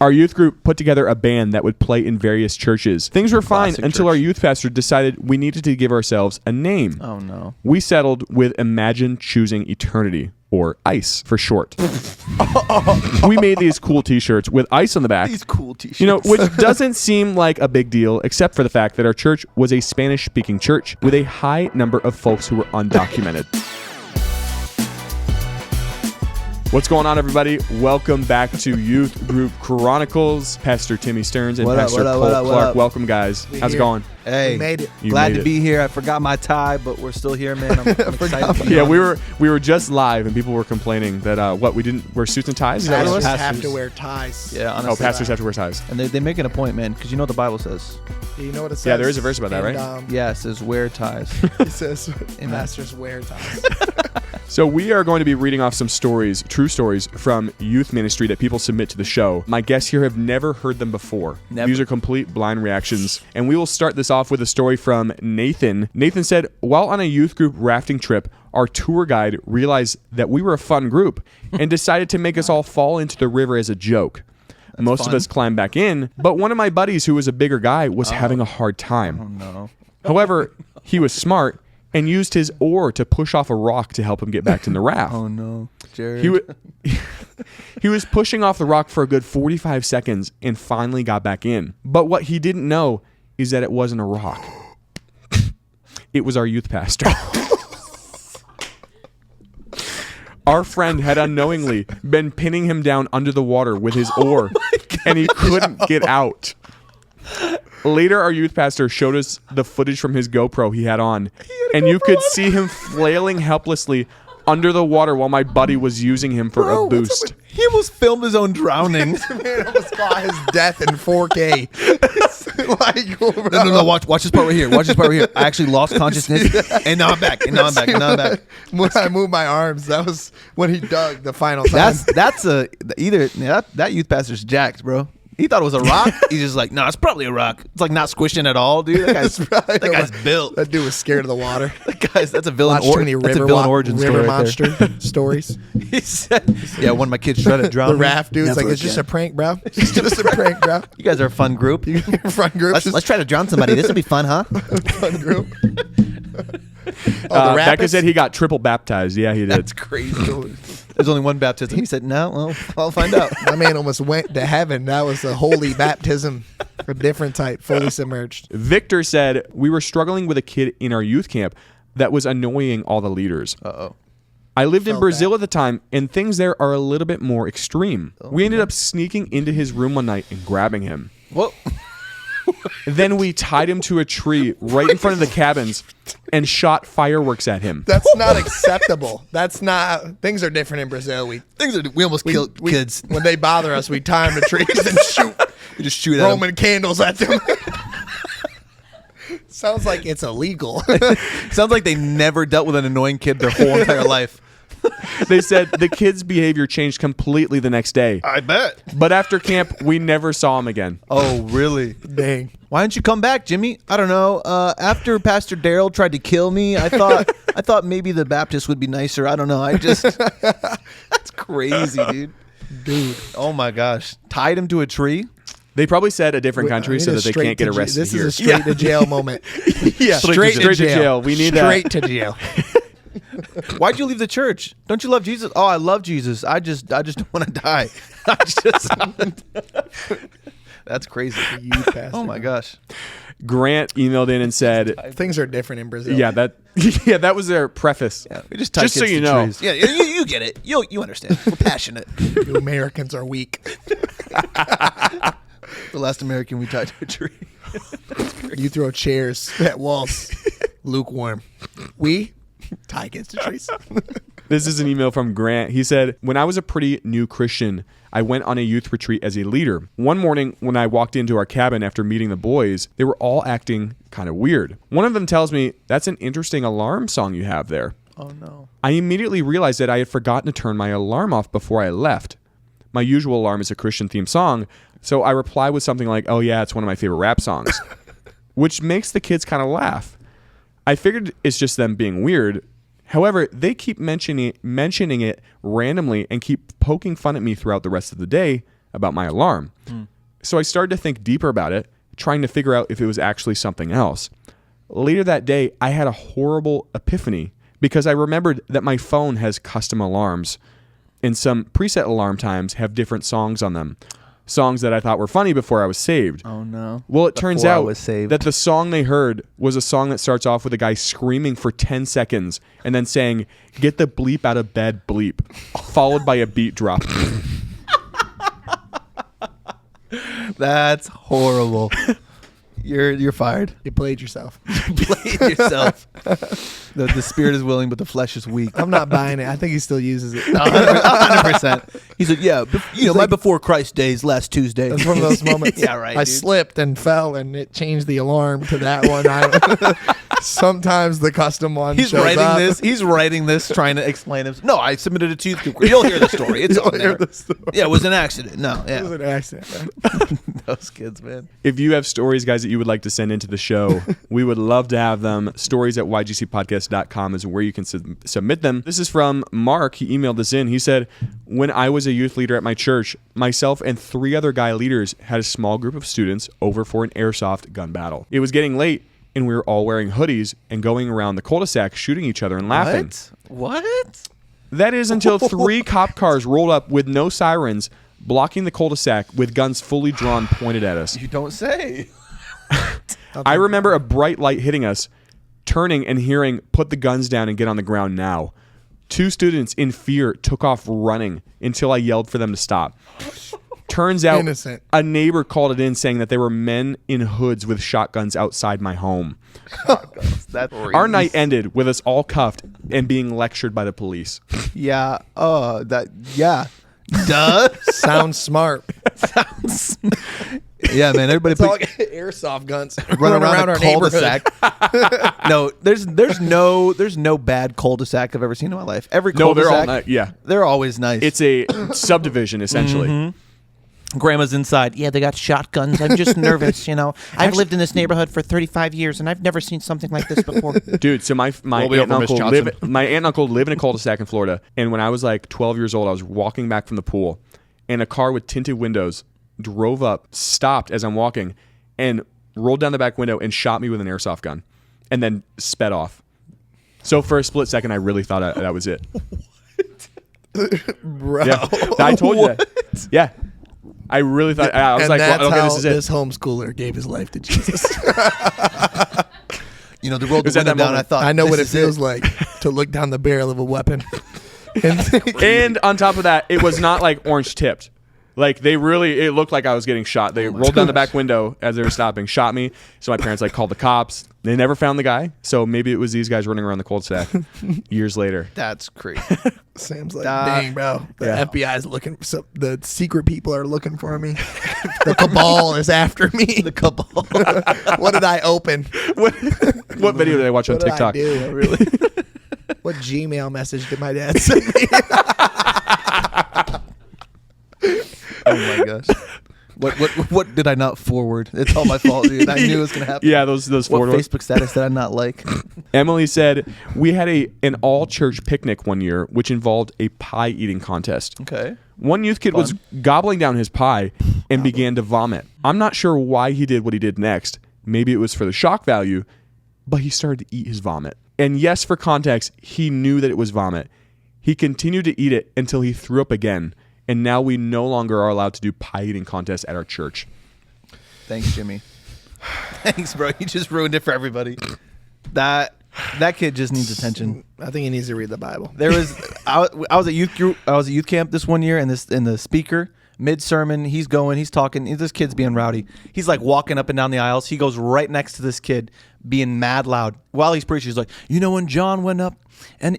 Our youth group put together a band that would play in various churches. Things were fine until our youth pastor decided we needed to give ourselves a name. Oh, no. We settled with Imagine Choosing Eternity, or ICE for short. We made these cool t-shirts with ICE on the back. These cool t-shirts. You know, which doesn't seem like a big deal, except for the fact that our church was a Spanish-speaking church with a high number of folks who were undocumented. What's going on, everybody? Welcome back to Youth Group Chronicles. Pastor Timmy Stearns and Pastor Cole Clark. Welcome, guys. How's it going? Hey, we made it. Glad to be here. I forgot my tie, but we're still here, man. I'm excited. Yeah, we were just live, and people were complaining that we didn't wear suits and ties. Pastors have to wear ties. Yeah, honestly. Oh, pastors have to wear ties. And they make it a point, man, because you know what the Bible says. Do you know what it says? Yeah, there is a verse about that, right? Yeah, it says wear ties. It says pastors wear ties. So we are going to be reading off some stories, true stories, from youth ministry that people submit to the show. My guests here have never heard them before. Never. These are complete blind reactions. And we will start this off with a story from Nathan. Nathan said, while on a youth group rafting trip, our tour guide realized that we were a fun group and decided to make us all fall into the river as a joke. Most of us climbed back in, but one of my buddies, who was a bigger guy, was having a hard time. Oh, no. However, he was smart and used his oar to push off a rock to help him get back to the raft. Oh, no. Jared. He was pushing off the rock for a good 45 seconds and finally got back in. But what he didn't know is that it wasn't a rock. It was our youth pastor. Our friend had unknowingly been pinning him down under the water with his oar, and he couldn't get out. Later, our youth pastor showed us the footage from his GoPro he had on, and you could see him flailing helplessly under the water while my buddy was using him for a boost. He almost filmed his own drowning. Man almost caught his death in 4K. No, watch this part right here. Watch this part right here. I actually lost consciousness, and now I'm back. When I moved my arms, that was when he dug the final time. That youth pastor's jacked, bro. He thought it was a rock. He's just like, no, it's probably a rock. It's like not squishing at all, dude. That guy's built. That dude was scared of the water. That's a villain. Watched too many river origin story. River monster stories. He said, yeah, one of my kids tried to drown the raft, dude. It's like, it's just a prank, bro. It's just a prank, bro. You guys are a fun group. Fun group. Let's try to drown somebody. This will be fun, huh? Fun group. Becca said he got triple baptized. Yeah, he did. That's crazy. There's only one baptism. He said, no, well, I'll find out. My man almost went to heaven. That was a holy baptism, a different type, fully submerged. Victor said, we were struggling with a kid in our youth camp that was annoying all the leaders. Uh-oh. I lived in Brazil at the time, and things there are a little bit more extreme. We ended up sneaking into his room one night and grabbing him. Whoa. Then we tied him to a tree right in front of the cabins and shot fireworks at him. That's not acceptable. That's not. Things are different in Brazil. We almost killed kids. When they bother us, we tie them to trees and shoot. We just shoot at Roman candles at them. Sounds like it's illegal. Sounds like they never dealt with an annoying kid their whole entire life. They said the kid's behavior changed completely the next day. I bet. But after camp, we never saw him again. Oh, really? Dang. Why didn't you come back, Jimmy? I don't know. After Pastor Daryl tried to kill me, I thought maybe the Baptist would be nicer. I don't know. That's crazy, dude. Oh my gosh. Tied him to a tree? They probably said a different country so that they can't get arrested This here. is a straight to jail moment. Yeah, straight to jail. We need straight that. to jail. Why'd you leave the church? Don't you love Jesus? Oh, I love Jesus. I just don't want to die. That's crazy. Oh my gosh. Grant emailed in and said things are different in Brazil. Yeah, that was their preface. Yeah, we just so you know. Trees. Yeah, you get it. You understand. We're passionate. You Americans are weak. The last American we tied to a tree. You throw chairs at walls. Lukewarm. We tie against the trees. This is an email from Grant. He said, when I was a pretty new Christian, I went on a youth retreat as a leader. One morning when I walked into our cabin after meeting the boys, they were all acting kind of weird. One of them tells me, that's an interesting alarm song you have there. Oh no. I immediately realized that I had forgotten to turn my alarm off before I left. My usual alarm is a Christian themed song, so I reply with something like, oh yeah, it's one of my favorite rap songs, which makes the kids kind of laugh. I figured it's just them being weird. However, they keep mentioning it randomly and keep poking fun at me throughout the rest of the day about my alarm. So I started to think deeper about it, trying to figure out if it was actually something else. Later that day, I had a horrible epiphany because I remembered that my phone has custom alarms, and some preset alarm times have different songs on them. Songs that I thought were funny before I was saved. Oh, no. Well, it turns Before I out was saved. that the song they heard was a song that starts off with a guy screaming for 10 seconds and then saying, "Get the bleep out of bed, bleep," followed by a beat drop. That's horrible. You're fired. You played yourself. Play it yourself. The spirit is willing, but the flesh is weak. I'm not buying it. I think he still uses it. 100%. He's like, yeah, my like- before Christ days last Tuesday. That's one of those moments. Yeah, right, I dude. slipped and fell, and it changed the alarm to that one. Sometimes the custom one. He's shows writing up. this. He's writing this, trying to explain it. No, I submitted it to Youth Group. You'll hear the story. It's on there. Yeah, it was an accident. No, It was yeah, an accident. Man. those kids, man. If you have stories, guys, that you would like to send into the show, we would love to have them. Stories at ygcpodcast.com is where you can submit them. This is from Mark. He emailed this in. He said, "When I was a youth leader at my church, myself and 3 other guy leaders had a small group of students over for an airsoft gun battle. It was getting late, and we were all wearing hoodies and going around the cul-de-sac shooting each other and laughing. What? That is until 3 cop cars rolled up with no sirens, blocking the cul-de-sac with guns fully drawn pointed at us. You don't say. I remember a bright light hitting us, turning and hearing, 'Put the guns down and get on the ground now.' 2 students in fear took off running until I yelled for them to stop. Turns out Innocent. a neighbor called it in saying that there were men in hoods with shotguns outside my home. That's Our night ended with us all cuffed and being lectured by the police. Yeah. Oh, that. Yeah. Duh. Sounds smart. Yeah, man. Everybody It's all please like airsoft guns run around our a neighborhood. cul-de-sac. No, there's no bad cul-de-sac I've ever seen in my life. Every No, they're cul-de-sac, all yeah. they're always nice. It's a subdivision essentially. Grandma's inside. Yeah, they got shotguns. I'm just nervous, you know. I've lived in this neighborhood for 35 years, and I've never seen something like this before. Dude, so my We'll aunt be and over Miss uncle Johnson. my aunt and uncle live in a cul-de-sac in Florida, and when I was like 12 years old, I was walking back from the pool, and a car with tinted windows drove up, stopped as I'm walking, and rolled down the back window and shot me with an airsoft gun, and then sped off. So for a split second, I really thought that was it. Bro. Yeah, I told you that. Yeah, I really thought. I was And like, that's well, okay, how this is it. this homeschooler gave his life to Jesus. You know, they rolled was the at window that down. moment. I thought, I know what it this is feels like to look down the barrel of a weapon. And on top of that, it was not like orange tipped. Like it looked like I was getting shot. They rolled down the back window as they were stopping, shot me. So my parents called the cops. They never found the guy. So maybe it was these guys running around the cul-de-sac years later. That's crazy. Sam's like, Duh. dang, bro. The Yeah. FBI is looking. So the secret people are looking for me. The cabal is after me. The couple. What did I open? What video did I watch on What did I TikTok? do? Really? What Gmail message did my dad send me? Oh my gosh. What did I not forward? It's all my fault, dude. I knew it was gonna happen. Yeah, those What photos. Facebook status did I not like? Emily said, we had an all-church picnic one year, which involved a pie eating contest. Okay. One youth kid was gobbling down his pie and began to vomit. I'm not sure why he did what he did next. Maybe it was for the shock value, but he started to eat his vomit. And yes, for context, he knew that it was vomit. He continued to eat it until he threw up again. And now we no longer are allowed to do pie eating contests at our church. Thanks, Jimmy. Thanks, bro. You just ruined it for everybody. That kid just needs attention. I think he needs to read the Bible. There was I was at youth group. I was at youth camp this one year, and the speaker mid sermon, he's talking. This kid's being rowdy. He's like walking up and down the aisles. He goes right next to this kid, being mad loud while he's preaching. He's like, you know, when John went up and.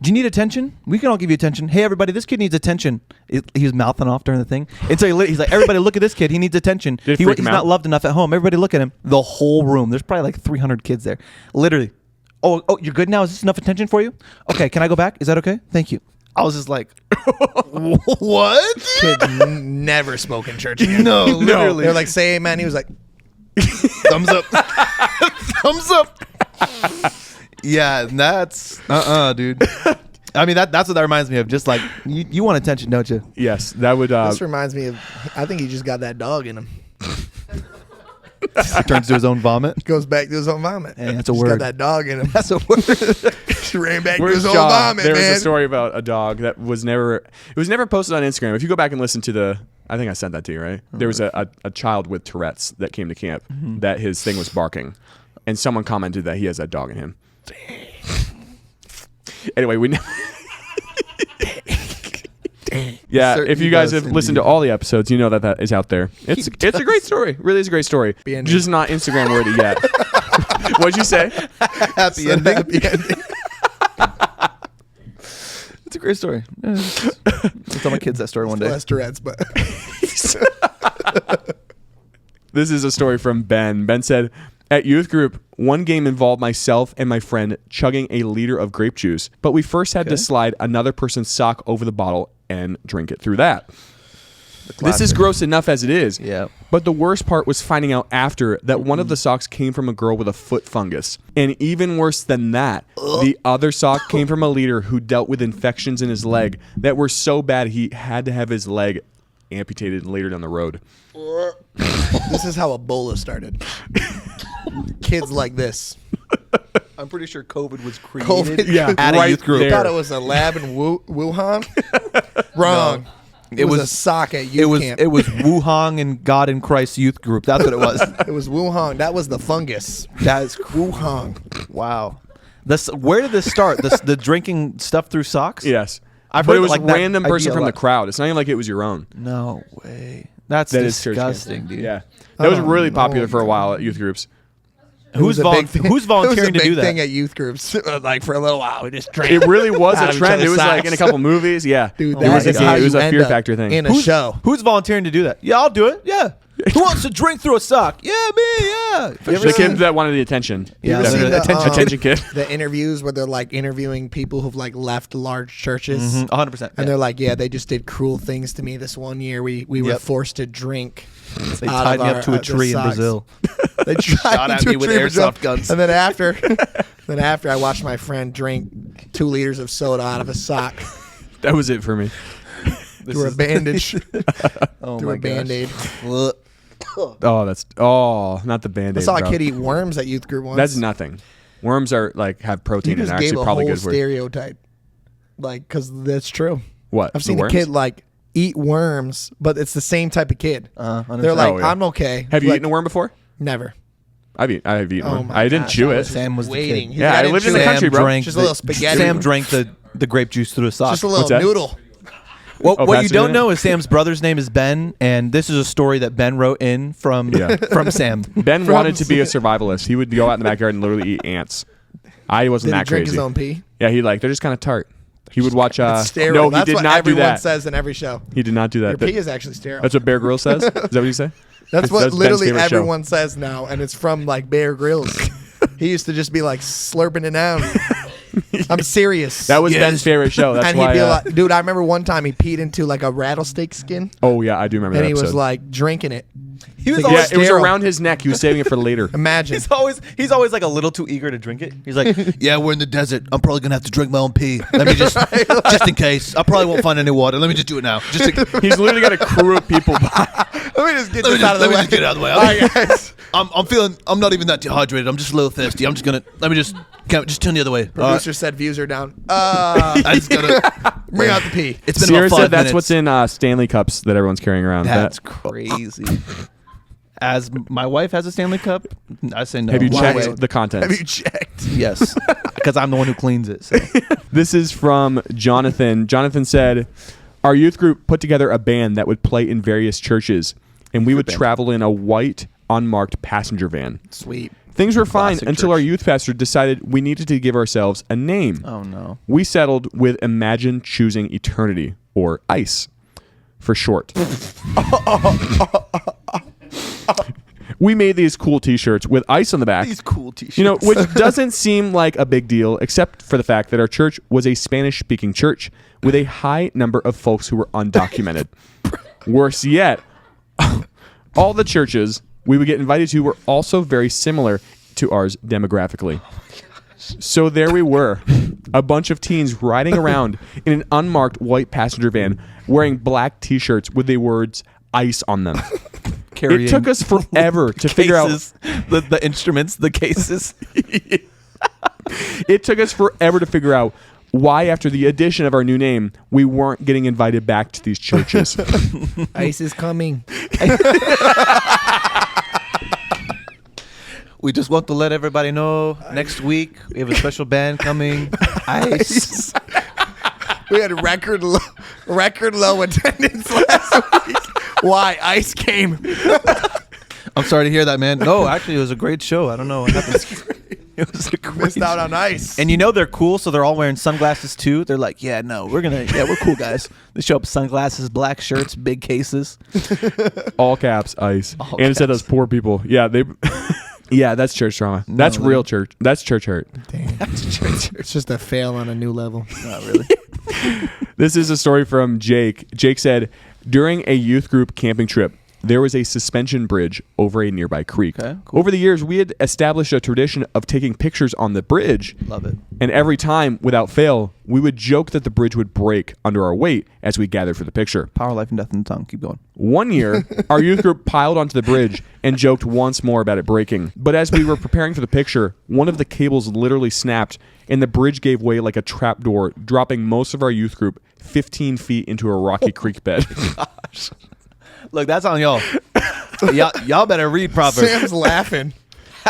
Do you need attention? We can all give you attention. Hey, everybody, this kid needs attention. He was mouthing off during the thing. And so he's like, everybody, look at this kid. He needs attention. Did it He's freak him not out? loved enough at home. Everybody look at him. The whole room. There's probably like 300 kids there. Literally. Oh, you're good now? Is this enough attention for you? Okay, can I go back? Is that okay? Thank you. I was just like, what? Kid never spoke in church again. No, literally. They're like, say amen. He was like, Thumbs up. Thumbs up. Yeah, that's dude. I mean, that's what that reminds me of. Just like you want attention, don't you? Yes, that would. This reminds me of. I think he just got that dog in him. Turns to his own vomit. Goes back to his own vomit. Hey, that's a He's word. got that dog in him. That's a word. Just ran back to Where's his own John? vomit, There man. was a story about a dog that was never. It was never posted on Instagram. If you go back and listen to the, I think I sent that to you, right? There was a child with Tourette's that came to camp that his thing was barking, and someone commented that he has that dog in him. Anyway, we. Yeah, if Certainly you guys does, have listened to all the episodes, you know that is out there. It's a great story. Really is a great story. ending. Just not Instagram worthy yet. What'd you say? Happy ending. It's a great story. Yeah, I'll tell my kids that story one day. Less Tourette's, but This is a story from Ben. Ben said, at youth group, one game involved myself and my friend chugging a liter of grape juice, but we first had to slide another person's sock over the bottle and drink it through that. This is gross enough as it is. Yeah. But the worst part was finding out after that one of the socks came from a girl with a foot fungus. And even worse than that, the other sock came from a leader who dealt with infections in his leg that were so bad he had to have his leg amputated later down the road. this is how Ebola started. Kids like this. I'm pretty sure COVID was created COVID, at a right youth group. I thought it was a lab in Wuhan. Wrong. No. It was a sock at youth camp. It was Wuhan and God in Christ youth group. That's what it was. It was Wuhan. That was the fungus. That is Wuhan. wow. Where did this start? The drinking stuff through socks? Yes. I've But heard it was like a that random person idea a from the lot. crowd. It's not even like it was your own. No way. That's That is church camp. disgusting, dude. Yeah. That was Oh, really popular no. for a while at youth groups. Who's It was a big thing. who's volunteering it was to a do big that? thing at youth groups. Like for a little while, we just drank. It really was Out a of each trend. It other's was like in a socks. couple movies. Yeah. Dude, it that was, is a, how it was you a end fear up factor thing. in a show. Who's volunteering to do that? Yeah, I'll do it. Yeah. Who wants to drink through a sock? Yeah, me. Yeah. The kid that wanted the attention. You ever Definitely. seen the, attention kid. The interviews where they're like interviewing people who've like left large churches, 100%. and they're like, "Yeah, they just did cruel things to me this one year. We were Yep. forced to drink." They out tied of me our- up to a the tree in socks. Brazil. They tried Shot at to me with tree Brazil. airsoft guns. And then after I watched my friend drink 2 liters of soda out of a sock That was it for me. through a bandage, Oh through my a Band-Aid. Not the Band-Aid. I saw a bro. kid eat worms at youth group once. That's nothing. Worms are like have He protein and just are gave actually a probably whole good for you. stereotype, like because that's true. What? I've The seen a worms? kid like eat worms, but it's the same type of kid. They're like, Oh, yeah. I'm okay. Have you Like, eaten a worm before? Never. I've eaten Oh one. my I didn't gosh, chew I it. was Sam was the waiting. kid. He's Yeah, like, I didn't lived in the chew it. country, bro. Drank Just a little spaghetti. Sam drank the grape juice through a sock. Just a What's little that? noodle. What you Pastor don't did it? know is Sam's brother's name is Ben, and this is a story that Ben wrote in from from Sam. Ben wanted to be a survivalist. He would go out in the backyard and literally eat ants. I wasn't Did he that drink crazy. his own pee? Yeah, they're just kind of tart. He would watch. It's sterile. No, he That's did what not do everyone that. says in every show. He did not do that. Your pee is actually sterile. That's what Bear Grylls says. Is that what you say? That's what Ben's literally favorite show. everyone says now, and it's from like Bear Grylls. He used to just be like slurping it down. I'm serious. That was Yes. Ben's favorite show. That's and why. he'd be like, dude, I remember one time he peed into like a rattlesnake skin, Oh yeah, I do remember and that he was episode. like drinking it. He was Yeah, yeah, always it was sterile. around his neck. He was saving it for later. Imagine. he's always like a little too eager to drink it. He's like, yeah, we're in the desert. I'm probably gonna have to drink my own pee. Let me just in case. I probably won't find any water. Let me just do it now. He's literally got a crew of people. Let me just get this out of the way. get it out of the way. All right, guys. I'm not even that dehydrated. I'm just a little thirsty. I'm just gonna just turn the other way. Producer said views are down. I just gotta Bring out the pee. It's been Sierra about 5 said that's minutes. what's in Stanley cups that everyone's carrying around. That's That- crazy. As my wife has a Stanley Cup, I say no. have you Why? checked Wait. the contents? Have you checked? Yes, because I'm the one who cleans it. So. This is from Jonathan. Jonathan said, our youth group put together a band that would play in various churches, and we would travel in a white, unmarked passenger van. Sweet. Things were fine Classic until church. our youth pastor decided we needed to give ourselves a name. Oh no. We settled with Imagine Choosing Eternity, or ICE, for short. We made these cool T-shirts with ICE on the back. These cool T-shirts. You know, which doesn't seem like a big deal, except for the fact that our church was a Spanish-speaking church with a high number of folks who were undocumented. Worse yet, all the churches we would get invited to were also very similar to ours demographically. So there we were, a bunch of teens riding around in an unmarked white passenger van wearing black T-shirts with the words ICE on them. It took us forever to figure out the instruments, the cases. It took us forever to figure out why, after the addition of our new name, we weren't getting invited back to these churches. ICE is coming. We just want to let everybody know next week we have a special band coming. ICE. We had record low attendance last week. Why? ICE came. I'm sorry to hear that, man. No, actually, it was a great show. I don't know what happened. It was a great Missed out show. on ICE. And you know they're cool, so they're all wearing sunglasses too. They're like, yeah, no, we're cool guys. They show up sunglasses, black shirts, big cases. All caps, ICE. All And it said caps. those poor people. Yeah, they. Yeah, that's church trauma. That's real church. That's church hurt. Damn. It's just a fail on a new level. Not really. This is a story from Jake. Jake said, during a youth group camping trip, there was a suspension bridge over a nearby creek. Okay, cool. Over the years, we had established a tradition of taking pictures on the bridge. Love it. And every time, without fail, we would joke that the bridge would break under our weight as we gathered for the picture. Power, life, and death in the tongue. Keep going. One year, our youth group piled onto the bridge and joked once more about it breaking. But as we were preparing for the picture, one of the cables literally snapped and the bridge gave way like a trapdoor, dropping most of our youth group 15 feet into a rocky creek bed. Gosh. Look, that's on y'all. Y'all better read proper. Sam's laughing.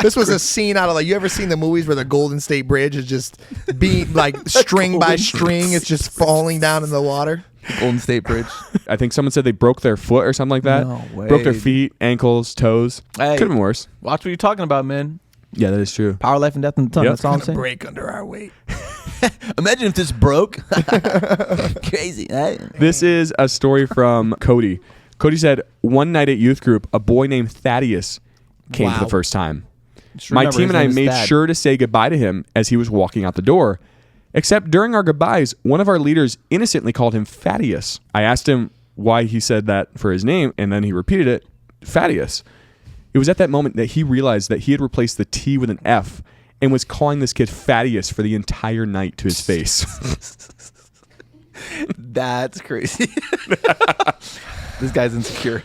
This was a scene out of you ever seen the movies where the Golden State Bridge is just being like string by string, it's just falling down in the water. Golden State Bridge. I think someone said they broke their foot or something like that. No way. Broke their feet, ankles, toes. Hey. Could have been worse. Watch what you're talking about, man. Yeah, that is true. Power, life, and death in the tongue. Yep. That's all I'm Gonna saying. break under our weight. Imagine if this broke. Crazy. Right? This is a story from Cody. Cody said, one night at youth group, a boy named Thaddeus came for Wow. the first time. Just My remember, team his and I name is made Thad. sure to say goodbye to him as he was walking out the door. Except during our goodbyes, one of our leaders innocently called him Thaddeus. I asked him why he said that for his name, and then he repeated it, Thaddeus. It was at that moment that he realized that he had replaced the T with an F and was calling this kid Thaddeus for the entire night to his face. That's crazy. This guy's insecure.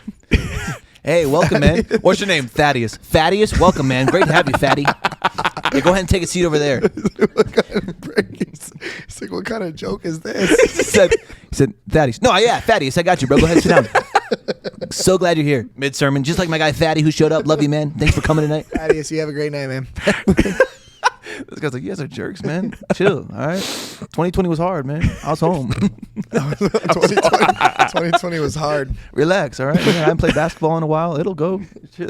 Hey, welcome, man. What's your name? Thaddeus. Thaddeus, welcome, man. Great to have you, Fatty. Yeah, go ahead and take a seat over there. It's like, what kind of joke is this? he said, Thaddeus. No, yeah, Thaddeus, I got you, bro. Go ahead and sit down. So glad you're here. Mid-sermon, just like my guy Fatty who showed up. Love you, man. Thanks for coming tonight. Thaddeus, you have a great night, man. This guy's like, you guys are jerks, man. Chill, all right? 2020 was hard, man. I was home. 2020 was hard. Relax, all right? Man, I haven't played basketball in a while. It'll go. Chill.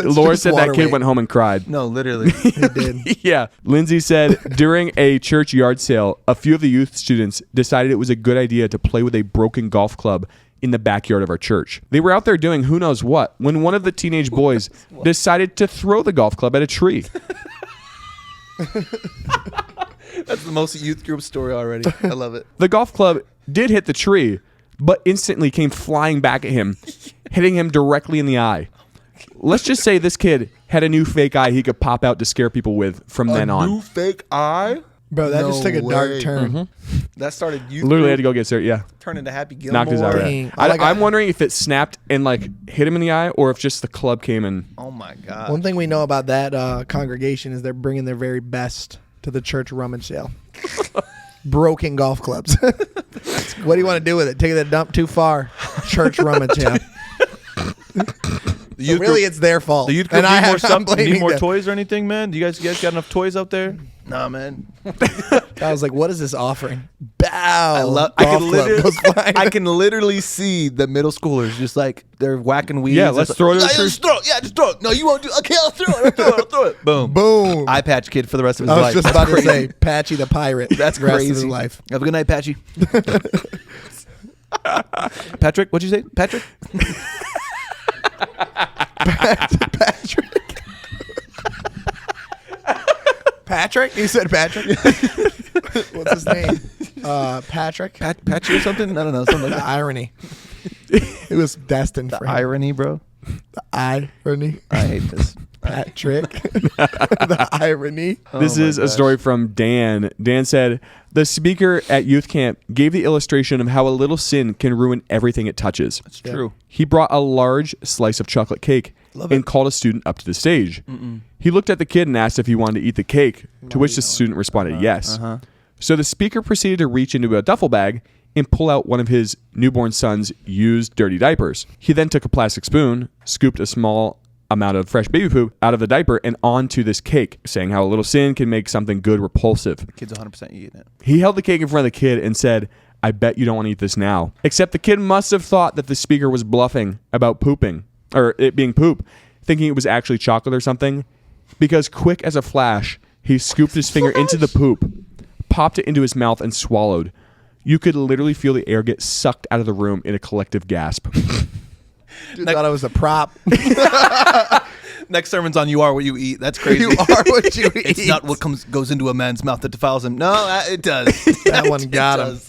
Laura just said that water kid weight. went home and cried. No, literally. He did. Yeah. Lindsay said during a church yard sale, a few of the youth students decided it was a good idea to play with a broken golf club in the backyard of our church. They were out there doing who knows what when one of the teenage boys decided to throw the golf club at a tree. That's the most youth group story already. I love it. The golf club did hit the tree, but instantly came flying back at him, hitting him directly in the eye. Let's just say this kid had a new fake eye he could pop out to scare people with from then on. fake eye? Bro, that just took a dark turn. That started youth Literally had to group, go get started. Yeah. turned into Happy Gilmore. Knocked his eye out. Dang. I'm wondering if it snapped and like hit him in the eye or if just the club came and Oh my God. One thing we know about that congregation is they're bringing their very best to the church rummage sale. Broken golf clubs. What do you want to do with it? Take the dump too far. Church rummage sale. The So youth really, group, it's their fault. the youth group and I need more have stuff. Need more them. toys or anything, man? Do you guys got enough toys out there? Nah, man. I was like, what is this offering? Bow. I Golf can club goes flying. I can literally see the middle schoolers just like they're whacking weeds. Yeah, let's It's throw it at like, the tree. just throw it. Yeah, just throw it. No, you won't do. Okay, I'll throw it. I'll throw it. Boom. Boom. Eye patch kid for the rest of his I was life. just That's about to crazy. say Patchy the pirate. That's the rest crazy. of his life. Have a good night, Patchy. Patrick, what'd you say? Patrick? Patrick? You said Patrick? What's his name? Patrick? Patchy or something? I don't know. Something The like that. irony. It was destined The for him. irony, bro. The irony. I hate this. Patrick. The irony. This is a story from Dan. Dan said, the speaker at youth camp gave the illustration of how a little sin can ruin everything it touches. That's true. He brought a large slice of chocolate cake and called a student up to the stage. He looked at the kid and asked if he wanted to eat the cake, to which the student responded yes. So the speaker proceeded to reach into a duffel bag and pull out one of his newborn son's used dirty diapers. He then took a plastic spoon, scooped a small amount of fresh baby poop out of the diaper and onto this cake, saying how a little sin can make something good repulsive. The kid's 100% eating it. He held the cake in front of the kid and said, I bet you don't want to eat this now. Except the kid must have thought that the speaker was bluffing about pooping, or it being poop, thinking it was actually chocolate or something, because quick as a flash, he scooped his finger into the poop, popped it into his mouth, and swallowed. You could literally feel the air get sucked out of the room in a collective gasp. Dude thought it was a prop. Next sermon's on you are what you eat. That's crazy. You are what you eat. It's not what goes into a man's mouth that defiles him. No, it does. That one got him.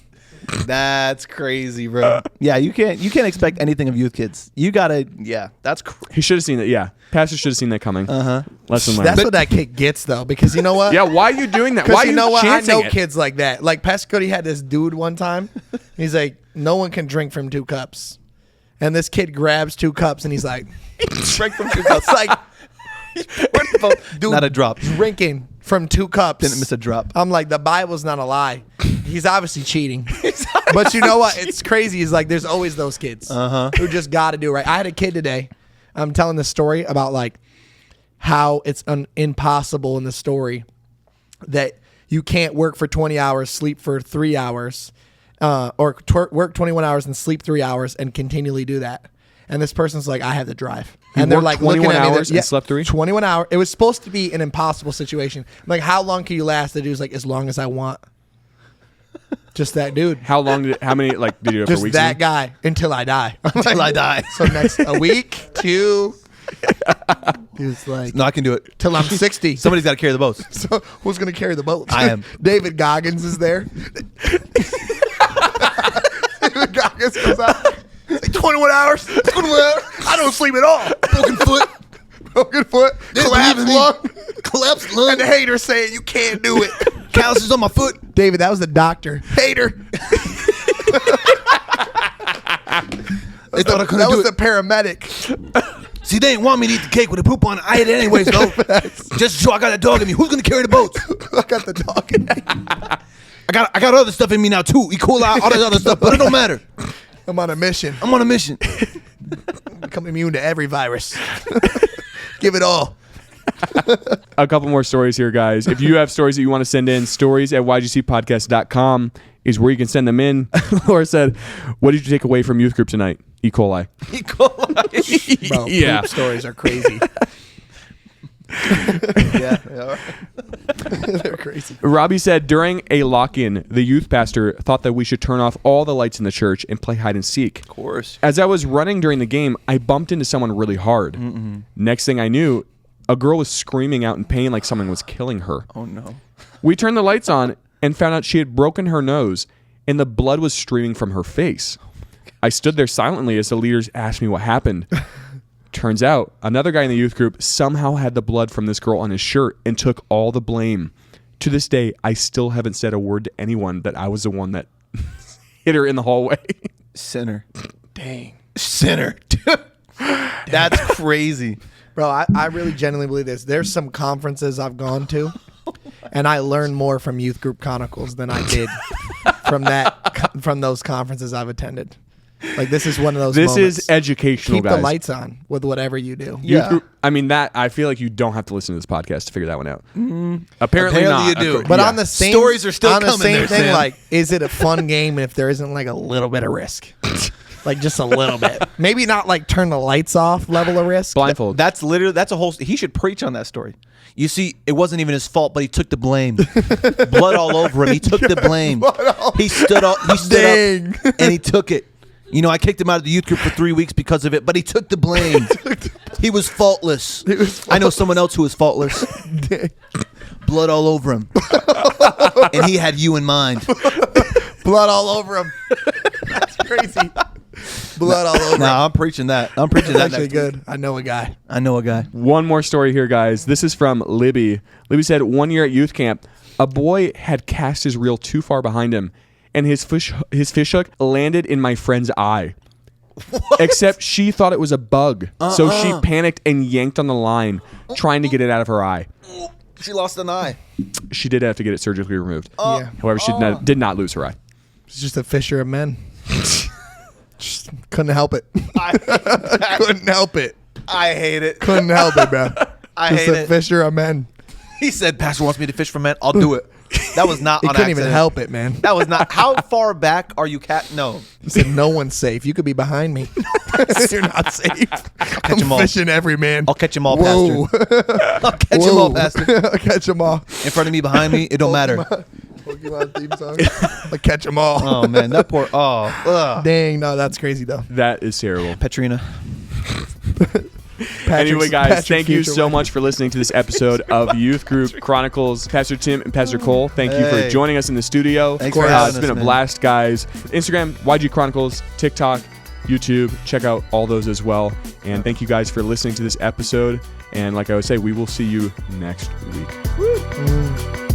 That's crazy, bro. Yeah, you can't expect anything of youth kids. You gotta, that's crazy. He should have seen that. Yeah, Pastor should have seen that coming. Lesson learned. That's what that kid gets though, because you know what? Yeah, why are you doing that? Why Because are you know what? I chancing know it? kids like that. Like Pastor Cody had this dude one time. He's like, no one can drink from 2 cups, and this kid grabs 2 cups and he's like, Drink from 2 cups. it's like, dude, Not a drop. drinking from 2 cups. Didn't miss a drop. I'm like, the Bible's not a lie. He's obviously cheating. But you know what? It's crazy. He's like, there's always those kids who just got to do it right. I had a kid today. I'm telling this story about like how it's impossible in the story that you can't work for 20 hours, sleep for 3 hours, or work 21 hours and sleep 3 hours and continually do that. And this person's like, I have the drive. And they're like 21 looking at me. hours and slept 3? 21 hours. It was supposed to be an impossible situation. I'm like, how long can you last? The dude's like, as long as I want. Just that dude. How long did how many like did you do it for Just weeks? that guy until I die. Until I die. So next a week, 2. He was like, No, I can do it. till I'm 60. Somebody's got to carry the boats. So who's gonna carry the boats? I am. David Goggins is there. David Goggins goes out. Like, 21 hours. 21 hours. I don't sleep at all. Broken foot. Broken foot. Collapsed lung. Collapsed lung. And the haters saying you can't do it. Calluses on my foot. David, that was the doctor. Hater. They thought I couldn't That do was it. the paramedic. See, they didn't want me to eat the cake with the poop on it. I ate it anyways, though. Just so I got a dog in me. Who's gonna carry the boats? I got the dog in me. I got other stuff in me now too. E. coli, all that other stuff, but it don't matter. I'm on a mission. I'm on a mission. Become immune to every virus. Give it all. A couple more stories here, guys. If you have stories that you want to send in, stories@ygcpodcast.com is where you can send them in. Laura said, what did you take away from youth group tonight? E. coli. E. coli. Bro, Yeah. poop stories are crazy. Yeah. They're crazy. Robbie said, during a lock-in, the youth pastor thought that we should turn off all the lights in the church and play hide and seek. Of course. As I was running during the game, I bumped into someone really hard. Next thing I knew, a girl was screaming out in pain like someone was killing her. Oh no. We turned the lights on and found out she had broken her nose and the blood was streaming from her face. I stood there silently as the leaders asked me what happened. Turns out, another guy in the youth group somehow had the blood from this girl on his shirt and took all the blame. To this day, I still haven't said a word to anyone that I was the one that hit her in the hallway. Sinner. Dang. Sinner. That's crazy. Bro, I really genuinely believe this. There's some conferences I've gone to, and I learned more from Youth Group Chronicles than I did from those conferences I've attended. Like, this is one of those This moments. is educational, Keep guys. the lights on with whatever you do. Youth group, I mean, that I feel like you don't have to listen to this podcast to figure that one out. Apparently not. you do. But Yeah. on the same Stories are still on the coming same there, thing, Sam. like, is it a fun game if there isn't like a little bit of risk? Like, just a little bit. Maybe not like turn the lights off level of risk. Blindfold. That's a whole. He should preach on that story. You see, it wasn't even his fault, but he took the blame. Blood all over him. He took the blame. He stood up. He stood up and he took it. You know, I kicked him out of the youth group for 3 weeks because of it, but he took the blame. He was faultless. I know someone else who was faultless. Blood all over him. And he had you in mind. Blood all over him. That's crazy. Blood all over. Nah, I'm preaching that. I'm preaching that. Actually next week. good. I know a guy. I know a guy. One more story here, guys. This is from Libby. Libby said, 1 year at youth camp, a boy had cast his reel too far behind him, and his fish hook landed in my friend's eye. What? Except she thought it was a bug, so she panicked and yanked on the line, trying to get it out of her eye. She lost an eye. She did have to get it surgically removed. Yeah. However, she did not lose her eye. It's just a fisher of men. Just couldn't help it. Couldn't help it. I hate it. Couldn't help it, bro. I just hate a it. fisher of men. He said, "Pastor wants me to fish for men. I'll do it." That was not He on couldn't accident. even help it, man. That was not. How far back are you, cat? No. He said, "No one's safe. You could be behind me. You're not safe. I'm them all. fishing every man. I'll catch them all, Whoa. Pastor. I'll catch them all, Pastor. I'll catch them all. In front of me, behind me, it don't matter. Pokemon theme song. I'll catch them all. Oh man, that poor. Oh, ugh. Dang, no, that's crazy though. That is terrible. Petrina. Anyway, guys, Patrick's thank you future so wife. much for listening to this episode of Youth Group Chronicles. Pastor Tim and Pastor Cole, thank you for Hey. joining us in the studio. Thanks for having It's us, been a man. blast, guys. Instagram, YG Chronicles, TikTok, YouTube. Check out all those as well. And thank you guys for listening to this episode. And like I would say, we will see you next week. Mm.